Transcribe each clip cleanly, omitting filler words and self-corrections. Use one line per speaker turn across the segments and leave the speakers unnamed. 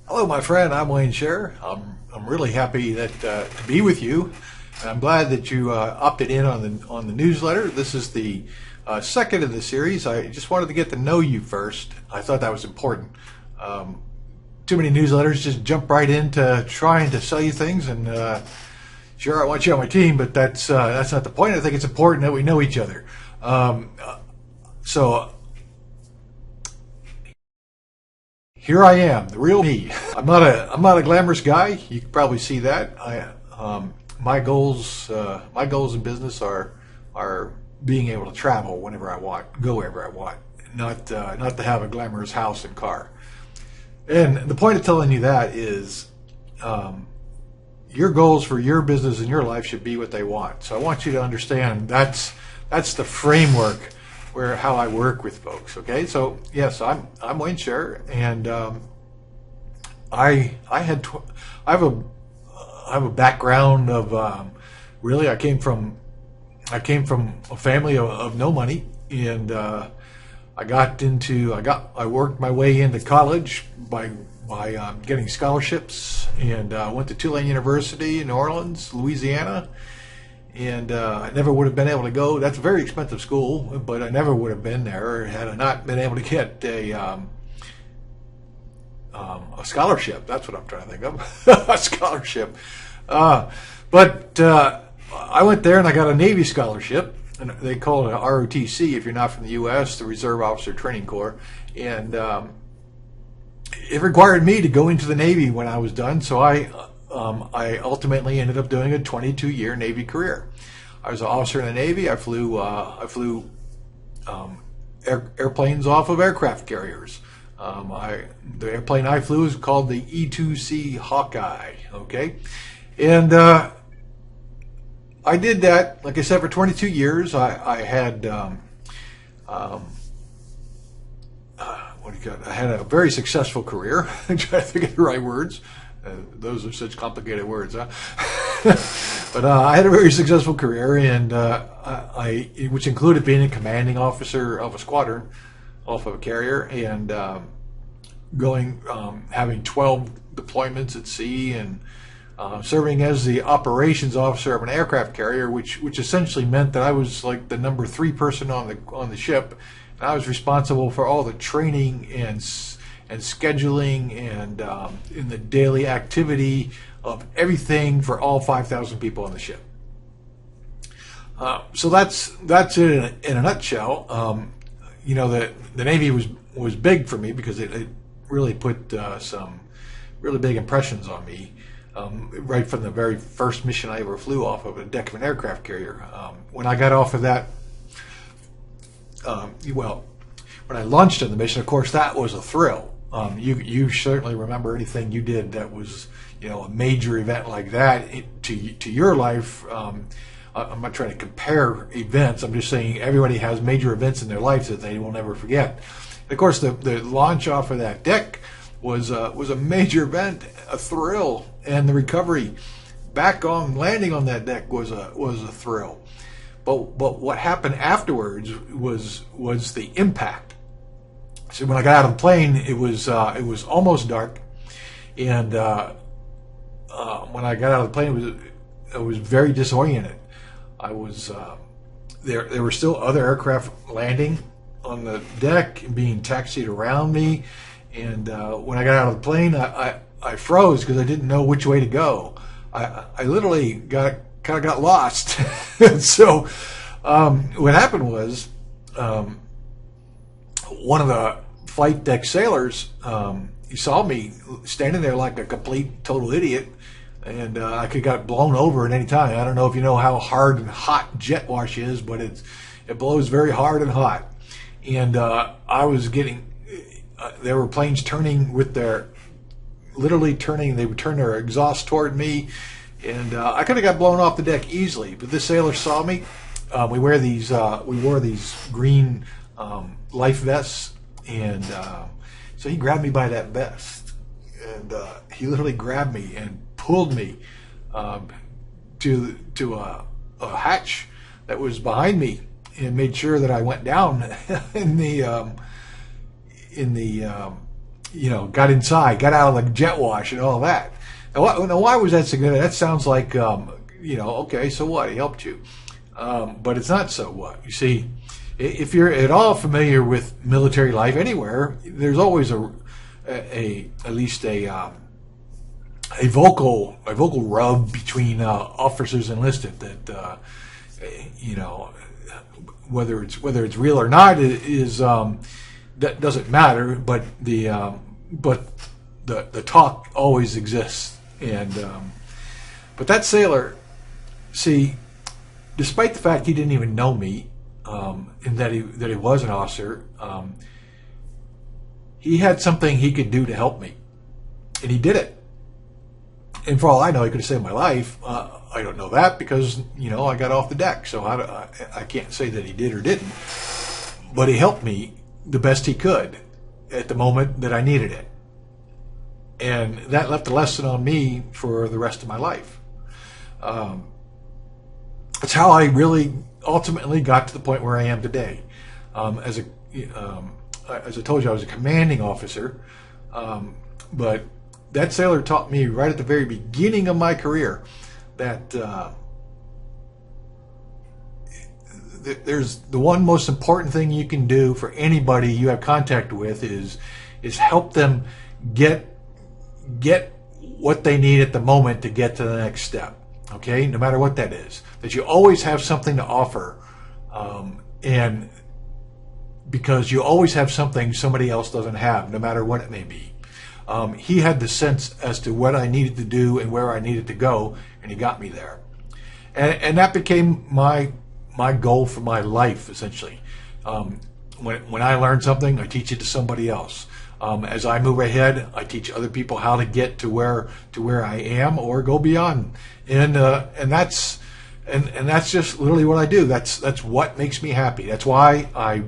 Hello, my friend. I'm Wayne Scherer. I'm really happy that to be with you. And I'm glad that you opted in on the newsletter. This is the second of the series. I just wanted to get to know you first. I thought that was important. Too many newsletters just jump right into trying to sell you things, and sure, I want you on my team, but that's not the point. I think it's important that we know each other. So here I am, the real me. I'm not a glamorous guy. You can probably see that. My goals in business are being able to travel whenever I want, go wherever I want, not to have a glamorous house and car. And the point of telling you that is, your goals for your business and your life should be what they want. So I want you to understand that's the framework where how I work with folks. Okay, so yes, I'm Wayne Scherer, and I have a background of really I came from a family of no money, and I worked my way into college by getting scholarships, and went to Tulane University in New Orleans, Louisiana. And I never would have been able to go. That's a very expensive school, but I never would have been there had I not been able to get a scholarship. That's what I'm trying to think of, a scholarship. But I went there and I got a Navy scholarship, and they call it a ROTC if you're not from the U.S., the Reserve Officer Training Corps, and it required me to go into the Navy when I was done. So I ultimately ended up doing a 22-year Navy career. I was an officer in the Navy. I flew airplanes off of aircraft carriers. The airplane I flew is called the E-2C Hawkeye. Okay, and I did that, like I said, for 22 years. I had I had a very successful career. I'm trying to think of the right words. Those are such complicated words, huh? But I had a very successful career, and which included being a commanding officer of a squadron off of a carrier, and having 12 deployments at sea, and serving as the operations officer of an aircraft carrier, which essentially meant that I was like the number 3 person on the ship, and I was responsible for all the training and scheduling and in the daily activity of everything for all 5,000 people on the ship. So that's it in a nutshell. The Navy was big for me because it really put some really big impressions on me. Right from the very first mission I ever flew off of a deck of an aircraft carrier. When I got off of that, when I launched on the mission, of course, that was a thrill. You certainly remember anything you did that was, a major event like that to your life. I'm not trying to compare events. I'm just saying everybody has major events in their lives that they will never forget. And of course, the launch off of that deck was a major event, a thrill, and the recovery back on landing on that deck was a thrill. But what happened afterwards was the impact. So when I got out of the plane, it was almost dark, and when I got out of the plane, I was very disoriented. I was there were still other aircraft landing on the deck and being taxied around me, and when I got out of the plane, I froze because I didn't know which way to go. I literally kind of got lost. So what happened was, one of the flight deck sailors, he saw me standing there like a complete total idiot, and I could got blown over at any time. I don't know if you know how hard and hot jet wash is, but it blows very hard and hot. And I was getting, there were planes turning literally turning. They would turn their exhaust toward me, and I could have got blown off the deck easily. But this sailor saw me. We wore these green life vests, and so he grabbed me by that vest, and he literally grabbed me and pulled me to a hatch that was behind me, and made sure that I went down in the got inside, got out of the jet wash and all that. Now, why was that significant? That sounds like, okay, so what? He helped you. But it's not so what. You see, if you're at all familiar with military life anywhere, there's always at least a vocal rub between officers enlisted that whether it's real or not is that doesn't matter, but the talk always exists. And but that sailor, see, despite the fact he didn't even know me, and that he was an officer, he had something he could do to help me, and he did it. And for all I know, he could have saved my life. I don't know that because I got off the deck, so I can't say that he did or didn't. But he helped me the best he could at the moment that I needed it, and that left a lesson on me for the rest of my life. That's how I really ultimately got to the point where I am today. As I told you, I was a commanding officer, but that sailor taught me right at the very beginning of my career that there's the one most important thing you can do for anybody you have contact with is help them get what they need at the moment to get to the next step. Okay, no matter what that is, that you always have something to offer, and because you always have something somebody else doesn't have, no matter what it may be. He had the sense as to what I needed to do and where I needed to go, and he got me there. And that became my goal for my life, essentially. When I learn something, I teach it to somebody else. As I move ahead, I teach other people how to get to where I am or go beyond. And that's just literally what I do. That's what makes me happy. That's why I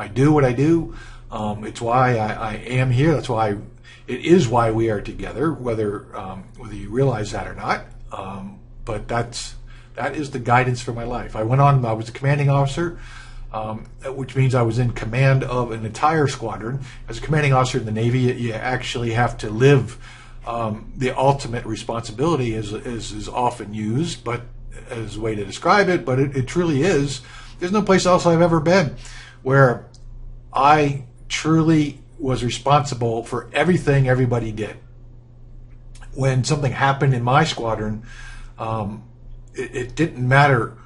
do what I do. It's why I am here. That's why it is why we are together, whether you realize that or not. But that is the guidance for my life. I was a commanding officer, which means I was in command of an entire squadron. As a commanding officer in the Navy, you actually have to live the ultimate responsibility, is often used, but as a way to describe it. But it truly is. There's no place else I've ever been where I truly was responsible for everything everybody did. When something happened in my squadron, it didn't matter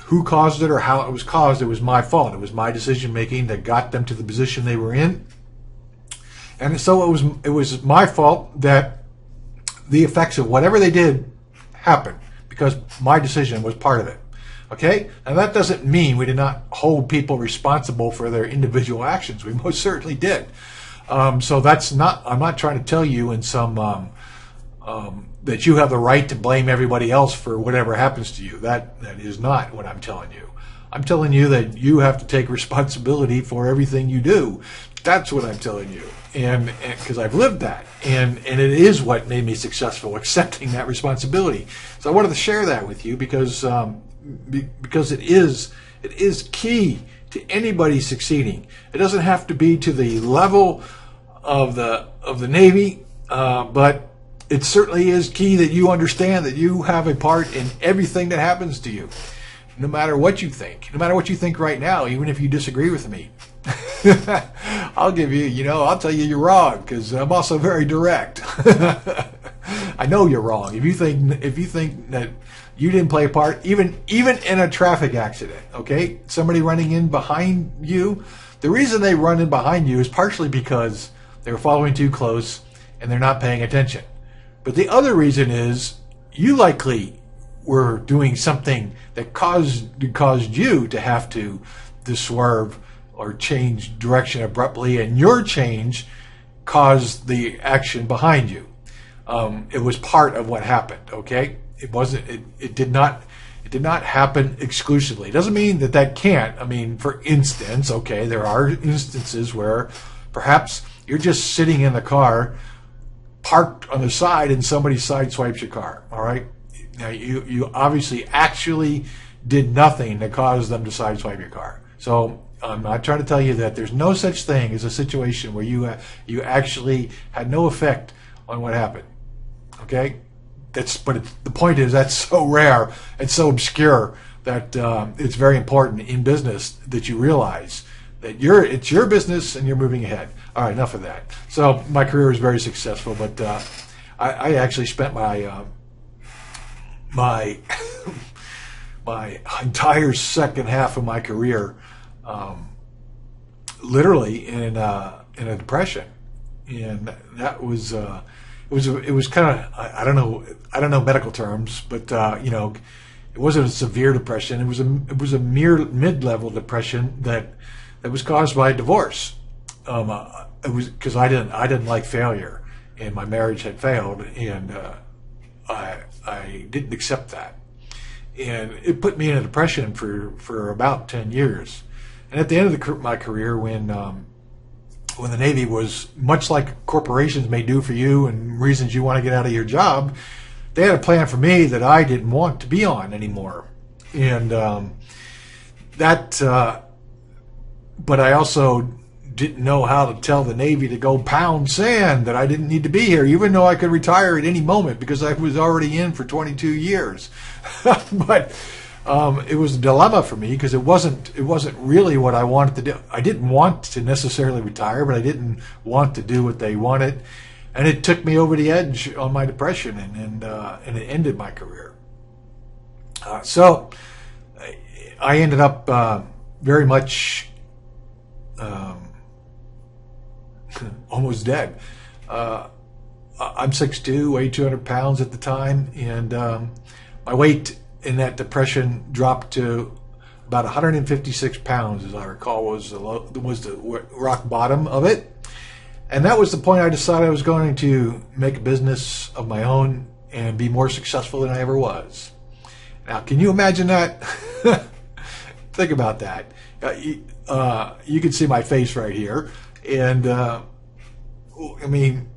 who caused it or how it was caused. It was my fault. It was my decision making that got them to the position they were in, and so it was my fault that the effects of whatever they did happened because my decision was part of it. Okay? Now that doesn't mean we did not hold people responsible for their individual actions. We most certainly did. So I'm not trying to tell you in some that you have the right to blame everybody else for whatever happens to you. That is not what I'm telling you. I'm telling you that you have to take responsibility for everything you do. That's what I'm telling you. And because I've lived that, and it is what made me successful, accepting that responsibility. So I wanted to share that with you because it is key to anybody succeeding. It doesn't have to be to the level of the Navy, but it certainly is key that you understand that you have a part in everything that happens to you, no matter what you think. No matter what you think right now, even if you disagree with me. I'll tell you you're wrong, because I'm also very direct. I know you're wrong. If you think that you didn't play a part, even in a traffic accident, okay? Somebody running in behind you, the reason they run in behind you is partially because they were following too close and they're not paying attention. But the other reason is you likely were doing something that caused you to have to swerve or change direction abruptly, and your change caused the action behind you. It was part of what happened. Okay, it wasn't. It did not happen exclusively. It doesn't mean that can't. I mean, for instance, okay, there are instances where perhaps you're just sitting in the car, parked on the side, and somebody sideswipes your car. All right, now you obviously actually did nothing to cause them to sideswipe your car. So I'm not trying to tell you that there's no such thing as a situation where you actually had no effect on what happened. Okay, the point is that's so rare and so obscure that it's very important in business that you realize that it's your business and you're moving ahead. All right, enough of that. So my career was very successful, but I actually spent my my entire second half of my career literally in a depression, and that was it was kind of I don't know medical terms, but it wasn't a severe depression. It was a mere mid-level depression that was caused by a divorce. It was because I didn't like failure, and my marriage had failed, and I didn't accept that, and it put me in a depression for about 10 years. And at the end of my career, when the Navy was much like corporations may do for you, and reasons you want to get out of your job, they had a plan for me that I didn't want to be on anymore, and but I also didn't know how to tell the Navy to go pound sand, that I didn't need to be here, even though I could retire at any moment because I was already in for 22 years. But it was a dilemma for me because it wasn't really what I wanted to do. I didn't want to necessarily retire, but I didn't want to do what they wanted, and it took me over the edge on my depression, and it ended my career. So I ended up very much almost dead. I'm 6'2", weighed 200 pounds at the time, and my weight in that depression dropped to about 156 pounds, as I recall, was the rock bottom of it. And that was the point I decided I was going to make a business of my own and be more successful than I ever was. Now, can you imagine that? Think about that. You can see my face right here. And, I mean,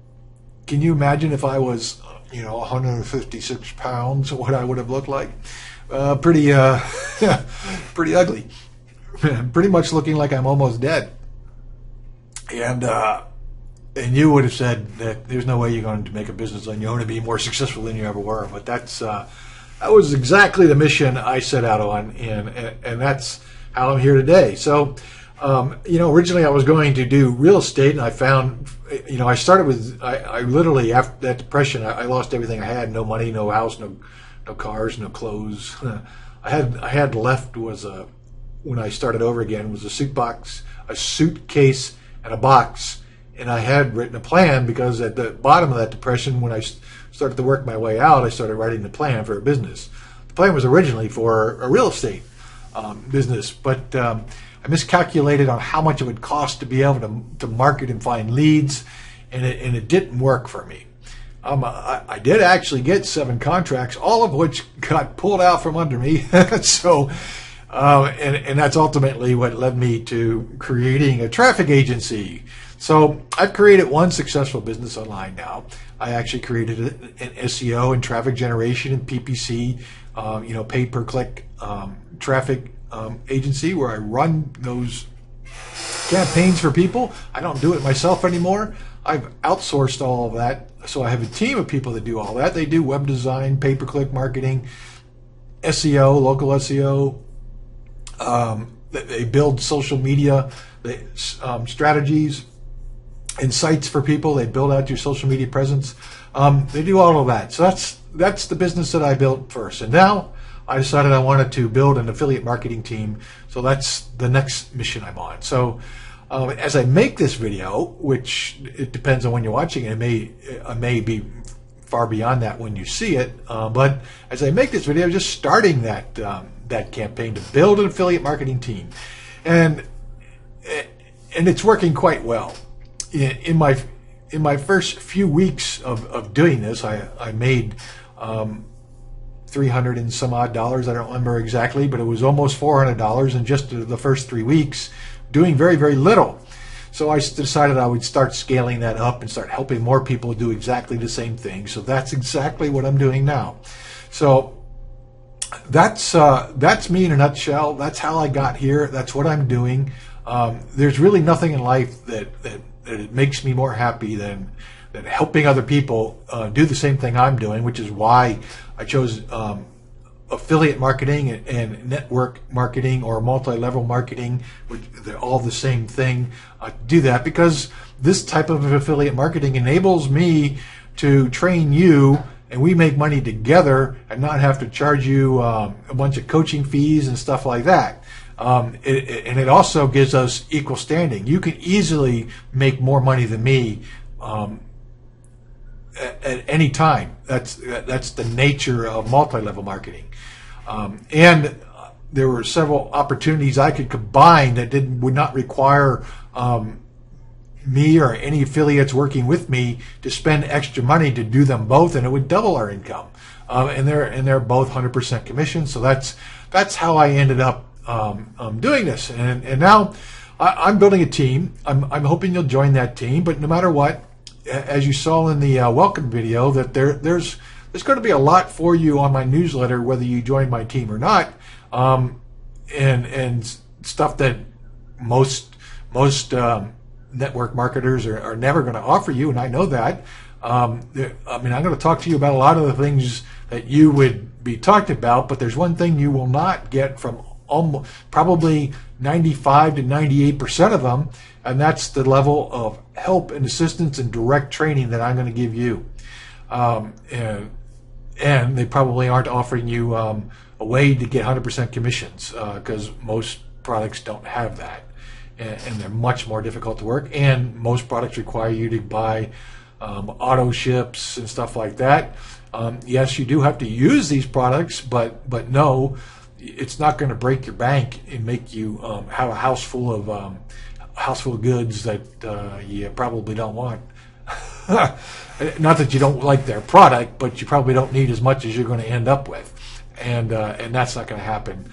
can you imagine if I was, 156 pounds, what I would have looked like? Pretty ugly. Pretty much looking like I'm almost dead. And you would have said that there's no way you're going to make a business on your own and be more successful than you ever were. But that was exactly the mission I set out on, and that's how I'm here today. So, originally I was going to do real estate, and I found, I started with, I literally, after that depression, I lost everything I had: no money, no house, no cars, no clothes. I had left was when I started over again, was a suitcase, and a box. And I had written a plan because at the bottom of that depression, when I started to work my way out, I started writing the plan for a business. The plan was originally for a real estate business, but I miscalculated on how much it would cost to be able to market and find leads, and it didn't work for me. I did actually get 7 contracts, all of which got pulled out from under me. So, and that's ultimately what led me to creating a traffic agency. So I've created one successful business online now. I actually created an SEO and traffic generation and PPC, paid per click traffic agency where I run those campaigns for people. I don't do it myself anymore. I've outsourced all of that. So I have a team of people that do all that. They do web design, pay per click marketing, SEO, local SEO. They build social media strategies and sites for people. They build out your social media presence. They do all of that. So that's the business that I built first. And now I decided I wanted to build an affiliate marketing team. So that's the next mission I'm on. So as I make this video, which it depends on when you're watching it, it may be far beyond that when you see it. But as I make this video, I'm just starting that campaign to build an affiliate marketing team, and it's working quite well. In my first few weeks of doing this, I made $300 and some odd. I don't remember exactly, but it was almost $400 in just the first 3 weeks, doing very, very little. So I decided I would start scaling that up and start helping more people do exactly the same thing. So that's exactly what I'm doing now. So that's me in a nutshell. That's how I got here. That's what I'm doing. There's really nothing in life that it makes me more happy than helping other people do the same thing I'm doing, which is why I chose affiliate marketing and network marketing or multi-level marketing, which they're all the same thing. Do that because this type of affiliate marketing enables me to train you, and we make money together and not have to charge you a bunch of coaching fees and stuff like that. And it also gives us equal standing. You can easily make more money than me at any time. That's the nature of multi-level marketing. And there were several opportunities I could combine that would not require me or any affiliates working with me to spend extra money to do them both, and it would double our income. And they're both 100% commission. So that's how I ended up doing this. And now I'm building a team. I'm hoping you'll join that team. But no matter what, as you saw in the welcome video, that there's going to be a lot for you on my newsletter, whether you join my team or not, and stuff that most network marketers are never going to offer you, and I know that. I'm going to talk to you about a lot of the things that you would be talked about, but there's one thing you will not get from probably 95 to 98% of them, and that's the level of help and assistance and direct training that I'm going to give you. And they probably aren't offering you a way to get 100% commissions because most products don't have that, and they're much more difficult to work. And most products require you to buy auto ships and stuff like that. Yes, you do have to use these products, but no, it's not going to break your bank and make you have a house full of goods that you probably don't want. Not that you don't like their product, but you probably don't need as much as you're going to end up with, and that's not going to happen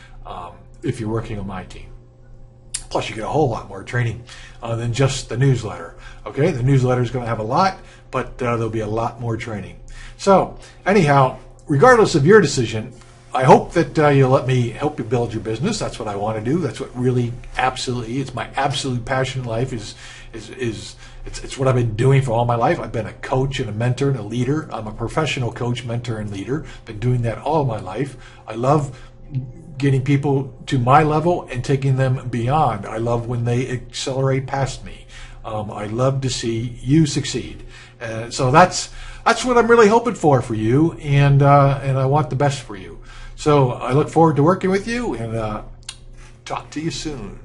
if you're working on my team. Plus, you get a whole lot more training than just the newsletter. Okay, the newsletter is going to have a lot, but there'll be a lot more training. So, anyhow, regardless of your decision, I hope that you'll let me help you build your business. That's what I want to do. That's what really absolutely, it's my absolute passion in life is it's what I've been doing for all my life. I've been a coach and a mentor and a leader. I'm a professional coach, mentor, and leader. Been doing that all my life. I love getting people to my level and taking them beyond. I love when they accelerate past me. I love to see you succeed. So that's what I'm really hoping for you, and I want the best for you. So I look forward to working with you, and talk to you soon.